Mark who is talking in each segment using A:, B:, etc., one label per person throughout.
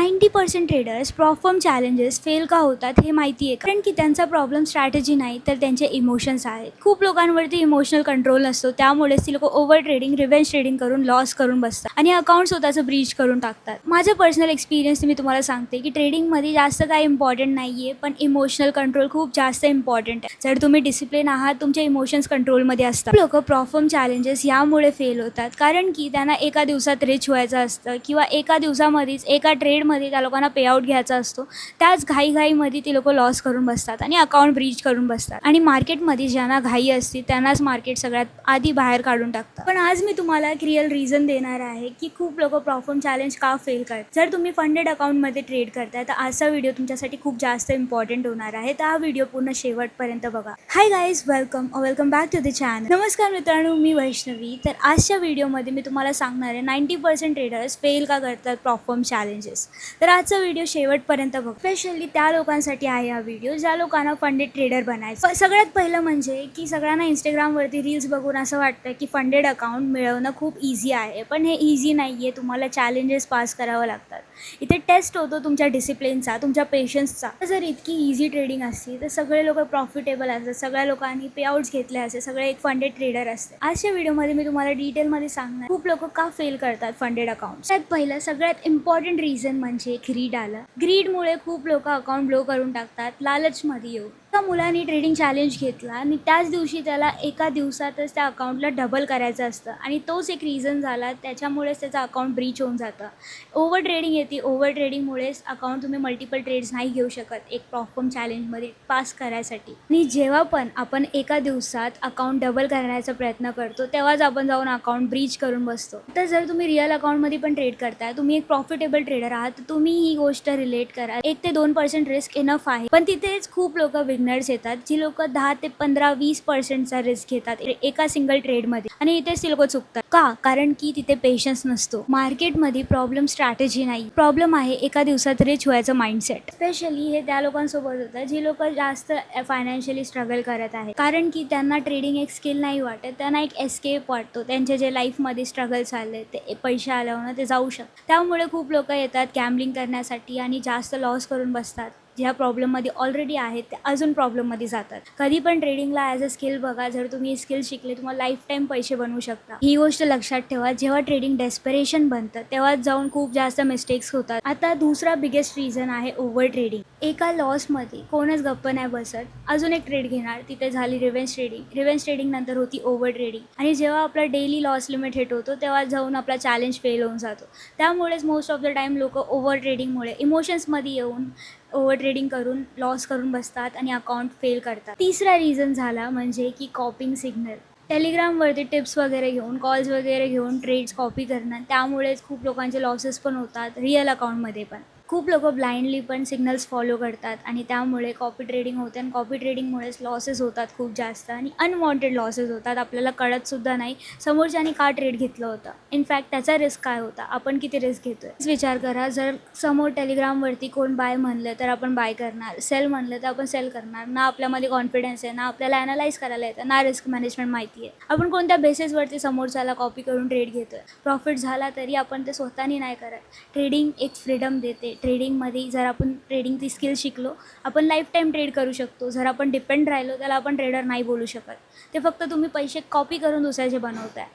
A: 90% traders perform challenges fail का होतात हे माहिती आहे, कारण की त्यांचा प्रॉब्लेम स्ट्रॅटेजी नाही तर त्यांचे इमोशन्स आहेत. खूप लोकांवरती इमोशनल कंट्रोल नसतो, त्यामुळेच ती लोक ओव्हर ट्रेडिंग, रिव्हेंज ट्रेडिंग करून लॉस करून बसतात आणि अकाउंट स्वतःचं ब्रीच करून टाकतात. माझं पर्सनल एक्सपिरियन्स मी तुम्हाला सांगते की ट्रेडिंगमध्ये जास्त काय इम्पॉर्टंट नाही आहे, पण इमोशनल कंट्रोल खूप जास्त इम्पॉर्टंट आहे. जर तुम्ही डिसिप्लिन आहात, तुमचे इमोशन्स कंट्रोलमध्ये असतात. लोक परफॉर्म चॅलेंजेस यामुळे फेल होतात कारण की त्यांना एका दिवसात रिच व्हायचं असतं किंवा एका दिवसामध्येच एका ट्रेडमध्ये त्या लोकांना पेआउट घ्यायचा असतो. त्याच घाईमध्ये ती लोक लॉस करून बसतात आणि अकाउंट ब्रीच करून बसतात. आणि मार्केटमध्ये ज्यांना घाई असते त्यांनाच मार्केट सगळ्यात आधी बाहेर काढून टाकतात. पण आज मी तुम्हाला एक रिअल रिझन देणार आहे की खूप लोक परफॉर्म चॅलेंज का फेल करतात. जर तुम्ही फंडेड अकाउंटमध्ये ट्रेड करताय तर आजचा व्हिडिओ तुमच्यासाठी खूप जास्त इम्पॉर्टंट होणार आहे. तर हा व्हिडिओ पूर्ण शेवटपर्यंत बघा. Hi guys, welcome back to the channel. नमस्कार मित्रांनो, मी वैष्णवी. तर आजच्या व्हिडिओमध्ये मी तुम्हाला सांगणार आहे 90% ट्रेडर्स फेल का करतात परफॉर्म चॅलेंजेस. तर आजचा व्हिडिओ शेवटपर्यंत बघ. स्पेशली त्या लोकांसाठी आहे हा व्हिडिओ ज्या लोकांना फंडेड ट्रेडर बनायचं. सगळ्यात पहिलं म्हणजे की सगळ्यांना इंस्टाग्रामवरती रील्स बघून असं वाटतं की फंडेड अकाउंट मिळवणं खूप इझी आहे, पण हे इझी नाही आहे. तुम्हाला चॅलेंजेस पास करावं लागतात. इथे टेस्ट होतो तुमच्या डिसिप्लिनचा, तुमच्या पेशन्सचा. जर इतकी इझी ट्रेडिंग असती तर सगळे लोक प्रॉफिटेबल असतात, सगळ्या लोकांनी पेआउट्स घेतले असते, सगळे एक फंडेड ट्रेडर असते. आजच्या व्हिडिओमध्ये मी तुम्हाला डिटेलमध्ये सांगणार खूप लोक का फेल करतात फंडेड अकाउंट. त्यात पहिलं सगळ्यात इम्पॉर्टंट रिझन म्हणजे ग्रीड आलं. ग्रीडमुळे खूप लोक अकाउंट ब्लो करून टाकतात लालचमध्ये येऊन. एका मुलाने ट्रेडिंग चॅलेंज घेतला आणि त्याच दिवशी त्याला एका दिवसातच त्या अकाउंटला डबल करायचं असतं आणि तोच एक रिझन झाला, त्याच्यामुळेच त्याचं अकाउंट ब्रीच होऊन जातं. ओव्हर ट्रेडिंग येते. ओव्हर ट्रेडिंगमुळेच अकाउंट तुम्ही मल्टिपल ट्रेड्स नाही घेऊ शकत एक परफॉर्म चॅलेंजमध्ये पास करायसाठी. आणि जेव्हा पण आपण एका दिवसात अकाउंट डबल करण्याचा प्रयत्न करतो तेव्हाच आपण जाऊन अकाउंट ब्रीच करून बसतो. तर जर तुम्ही रिअल अकाउंटमध्ये पण ट्रेड करताय, तुम्ही एक प्रॉफिटेबल ट्रेडर आहात, तर तुम्ही ही गोष्ट रिलेट करा. 1 ते 2% रिस्क इनफ आहे. पण तिथेच खूप लोक विनर्स येतात, जी लोक 10 ते 15-20%चा रिस्क घेतात एका सिंगल ट्रेडमध्ये, आणि इथेच ती लोक चुकतात. का? कारण की तिथे पेशन्स नसतो. मार्केटमध्ये प्रॉब्लेम स्ट्रॅटेजी नाही, प्रॉब्लेम आहे एका दिवसात रिच व्हायचं माइंडसेट. स्पेशली हे त्या लोकांसोबत होतं जी लोक जास्त फायनान्शियली स्ट्रगल करत आहेत, कारण की त्यांना ट्रेडिंग एक स्किल नाही वाटत, त्यांना एक एस्केप वाटतो. त्यांचे जे लाईफमध्ये स्ट्रगल चालले ते पैसे आल्यावर ते जाऊ शकतात. त्यामुळे खूप लोक येतात गॅम्बलिंग करण्यासाठी आणि जास्त लॉस करून बसतात. ज्या प्रॉब्लेममध्ये ऑलरेडी आहेत ते अजून प्रॉब्लेममध्ये जातात. कधी पण ट्रेडिंगला ॲज अ स्किल बघा. जर तुम्ही स्किल शिकले, तुम्हाला लाईफ टाईम पैसे बनवू शकता. ही गोष्ट लक्षात ठेवा. जेव्हा ट्रेडिंग डेस्परेशन बनतं तेव्हाच जाऊन खूप जास्त मिस्टेक्स होतात. आता दुसरा बिगेस्ट रिझन आहे ओव्हर ट्रेडिंग. एका लॉसमध्ये कोणच गप्प नाही बसत, अजून एक ट्रेड घेणार. तिथे झाली रिव्हेंज ट्रेडिंग. रिव्हेंज ट्रेडिंग नंतर होती ओव्हर ट्रेडिंग, आणि जेव्हा आपला डेली लॉस लिमिट हिट होतो तेव्हा जाऊन आपला चॅलेंज फेल होऊन जातो. त्यामुळेच मोस्ट ऑफ द टाईम लोक ओव्हर ट्रेडिंगमुळे इमोशन्समध्ये येऊन ओव्हर ट्रेडिंग करून लॉस करून बसतात आणि अकाउंट फेल करतात. तिसरा रिझन झाला म्हणजे की कॉपिंग सिग्नल. टेलिग्रामवरती टिप्स वगैरे घेऊन, कॉल्स वगैरे घेऊन ट्रेड्स कॉपी करणं, त्यामुळेच खूप लोकांचे लॉसेस पण होतात रिअल अकाउंटमध्ये पण. खूप लोक ब्लाइंडली पण सिग्नल्स फॉलो करतात आणि त्यामुळे कॉपी ट्रेडिंग होते, आणि कॉपी ट्रेडिंगमुळेच लॉसेस होतात खूप जास्त, आणि अनवॉन्टेड लॉसेस होतात. आपल्याला कळतसुद्धा नाही समोरच्याने का ट्रेड घेतलं होतं, इनफॅक्ट त्याचा रिस्क काय होता, आपण किती रिस्क घेतोय. विचार करा, जर समोर टेलिग्रामवरती कोण बाय म्हणलं तर आपण बाय करणार, सेल म्हणलं तर आपण सेल करणार. ना आपल्यामध्ये कॉन्फिडन्स आहे, ना आपल्याला ॲनालाइज करायला येतं, ना रिस्क मॅनेजमेंट माहिती आहे. आपण कोणत्या बेसिसवरती समोरच्याला कॉपी करून ट्रेड घेतोय. प्रॉफिट झाला तरी आपण ते स्वतःनी नाही करत. ट्रेडिंग एक फ्रीडम देते. ट्रेडिंगमध्ये जर आपण ट्रेडिंगची स्किल शिकलो, आपण लाईफ टाईम ट्रेड करू शकतो. जर आपण डिपेंड राहिलो त्याला आपण ट्रेडर नाही बोलू शकत. ते फक्त तुम्ही पैसे कॉपी करून दुसऱ्याचे बनवताय.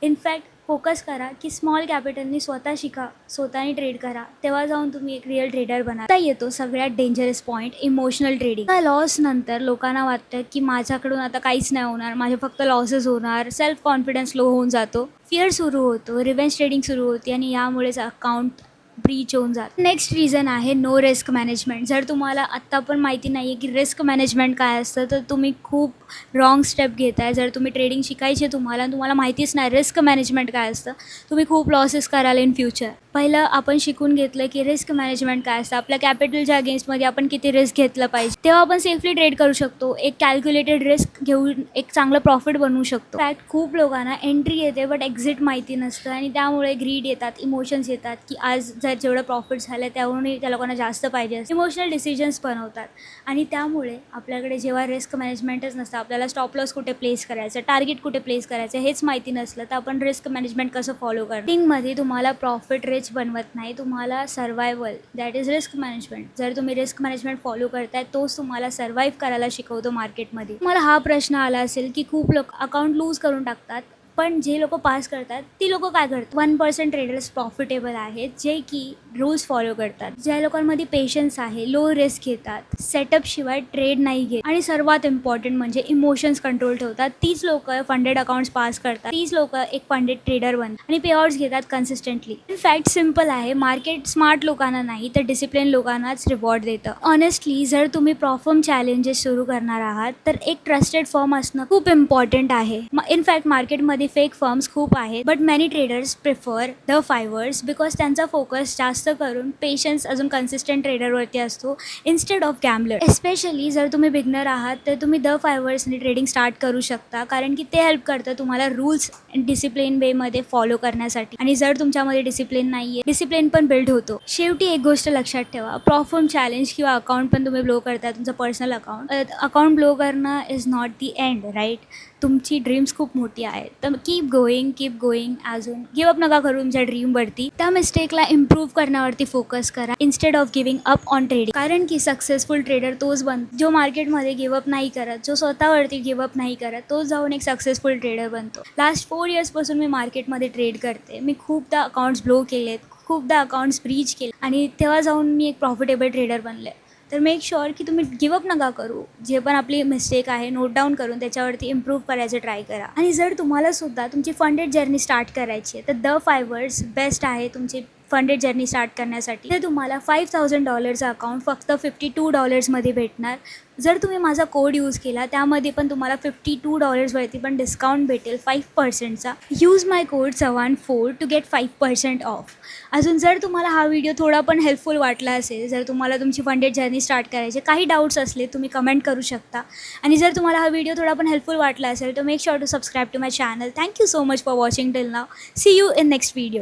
A: इनफॅक्ट फोकस करा की स्मॉल कॅपिटलनी स्वतः शिका, स्वतःनी ट्रेड करा, तेव्हा जाऊन तुम्ही एक रिअल ट्रेडर बना. आता येतो सगळ्यात dangerous point, emotional trading. Loss नंतर लोकांना वाटतं की माझ्याकडून आता काहीच नाही होणार, माझे फक्त लॉसेस होणार. सेल्फ कॉन्फिडन्स लो होऊन जातो, फिअर सुरू होतो, रिव्हेंज ट्रेडिंग सुरू होती, आणि यामुळेच अकाउंट ब्रीच होऊन जात. नेक्स्ट रिझन आहे नो रिस्क मॅनेजमेंट. जर तुम्हाला आत्ता पण माहिती नाही आहे की रिस्क मॅनेजमेंट काय असतं, तर तुम्ही खूप रॉंग स्टेप घेत आहे. जर तुम्ही ट्रेडिंग शिकायची आहे तुम्हाला माहितीच नाही रिस्क मॅनेजमेंट काय असतं, तुम्ही खूप लॉसेस कराल इन फ्युचर. पहिलं आपण शिकून घेतलं की रिस्क मॅनेजमेंट काय असतं, आपल्या कॅपिटलच्या अगेन्स्टमध्ये आपण किती रिस्क घेतलं पाहिजे, तेव्हा आपण सेफली ट्रेड करू शकतो. एक कॅल्क्युलेटेड रिस्क घेऊन एक चांगलं प्रॉफिट बनवू शकतो. फॅक्ट खूप लोकांना एंट्री येते बट एक्झिट माहिती नसतं, आणि त्यामुळे ग्रीड येतात, इमोशन्स येतात की आज जर जेवढं प्रॉफिट झालं त्यावरूनही त्या लोकांना जास्त पाहिजे असतं. इमोशनल डिसिजन्स बनवतात, आणि त्यामुळे आपल्याकडे जेव्हा रिस्क मॅनेजमेंटच नसतं, आपल्याला स्टॉप लॉस कुठे प्लेस करायचं, टार्गेट कुठे प्लेस करायचं हेच माहिती नसलं, तर आपण रिस्क मॅनेजमेंट कसं फॉलो करणार. ट्रेडिंगमध्ये तुम्हाला प्रॉफिट रिच रिच बनवत नाही, तुम्हाला survival that is risk management. जर तुम्ही रिस्क मॅनेजमेंट फॉलो करताय तोच तुम्हाला सर्वाईव्ह करायला शिकवतो मार्केटमध्ये. तुम्हाला हा प्रश्न आला असेल की खूप लोक अकाउंट लूज करून टाकतात, पण जे लोक पास करतात ती लोक काय करतात? 1% ट्रेडर्स प्रॉफिटेबल आहेत जे की रूल्स फॉलो करतात, ज्या लोकांमध्ये पेशन्स आहे, लो रिस्क घेतात, सेटअप शिवाय ट्रेड नाही घेत, आणि सर्वात इम्पॉर्टंट म्हणजे इमोशन्स कंट्रोल ठेवतात. तीच लोक फंडेड अकाउंट्स पास करतात, तीच लोक एक फंडेड ट्रेडर बनतात आणि पेआउट्स घेतात कन्सिस्टंटली. इन फॅक्ट सिम्पल आहे, मार्केट स्मार्ट लोकांना नाही तर डिसिप्लिन लोकांनाच रिवॉर्ड देतं. ऑनेस्टली जर तुम्ही परफॉर्म चॅलेंजेस सुरू करणार आहात तर एक ट्रस्टेड फर्म असणं खूप इम्पॉर्टंट आहे. इनफॅक्ट मार्केटमध्ये फेक फर्म्स खूप आहेत, but many traders prefer the fivers because त्यांचा फोकस जास्त करून पेशन्स अजून कन्सिस्टंट ट्रेडरवरती असतो इन्स्टेड ऑफ गॅम्बलर. एस्पेशली जर तुम्ही बिगनर आहात तर तुम्ही द फायवर्सने ट्रेडिंग स्टार्ट करू शकता, कारण की ते हेल्प करतं तुम्हाला रूल्स डिसिप्लिन वेमध्ये फॉलो करण्यासाठी. आणि जर तुमच्यामध्ये डिसिप्लिन नाही आहे, डिसिप्लिन पण बिल्ड होतो. शेवटी एक गोष्ट लक्षात ठेवा, परफॉर्म चॅलेंज किंवा अकाउंट पण तुम्ही ब्लो करता, तुमचं पर्सनल अकाउंट ब्लो करणं is not the end, right? तुमची ड्रीम्स खूप मोठी आहेत, तर कीप गोईंग. अजून गिव अप नका करू तुमच्या ड्रीमवरती. त्या मिस्टेकला इम्प्रूव्ह करण्यावरती फोकस करा instead of giving up on trading. कारण की सक्सेसफुल ट्रेडर तोच बनतो जो मार्केटमध्ये गिवअप नाही करत, जो स्वतःवरती गिवअप नाही करत, तोच जाऊन एक सक्सेसफुल ट्रेडर बनतो. लास्ट 4 इयर्सपासून मी मार्केटमध्ये ट्रेड करते. मी खूपदा अकाउंट्स ब्लो केलेत, खूपदा अकाउंट्स ब्रीच केले, आणि तेव्हा जाऊन मी एक प्रॉफिटेबल ट्रेडर बनले. तर मेक शुअर की तुम्ही गिवअप नका करू. जे पण आपली मिस्टेक आहे नोट डाऊन करून त्याच्यावरती इम्प्रूव्ह करायचं ट्राय करा. आणि जर तुम्हाला सुद्धा तुमची फंडेड जर्नी स्टार्ट करायची आहे तर द फायवर्स बेस्ट आहे तुमची फंडेड जर्नी स्टार्ट करण्यासाठी. तर तुम्हाला $5,000 अकाउंट फक्त $52 भेटणार. जर तुम्ही माझा कोड यूज केला त्यामध्ये पण तुम्हाला $52वरती पण डिस्काउंट भेटेल 5%चा. यूज माय कोड चव्हाण4 टू गेट 5% ऑफ. अजून जर तुम्हाला हा व्हिडिओ थोडा पण हेल्पफुल वाटला असेल, जर तुम्हाला तुमची फंडेड जर्नी स्टार्ट करायची, काही डाऊट्स असले तुम्ही कमेंट करू शकता. आणि जर तुम्हाला हा व्हिडिओ थोडा पण हेल्पफुल वाटला असेल तर make sure to subscribe to my channel. Thank you so much for watching till now. See you in next video.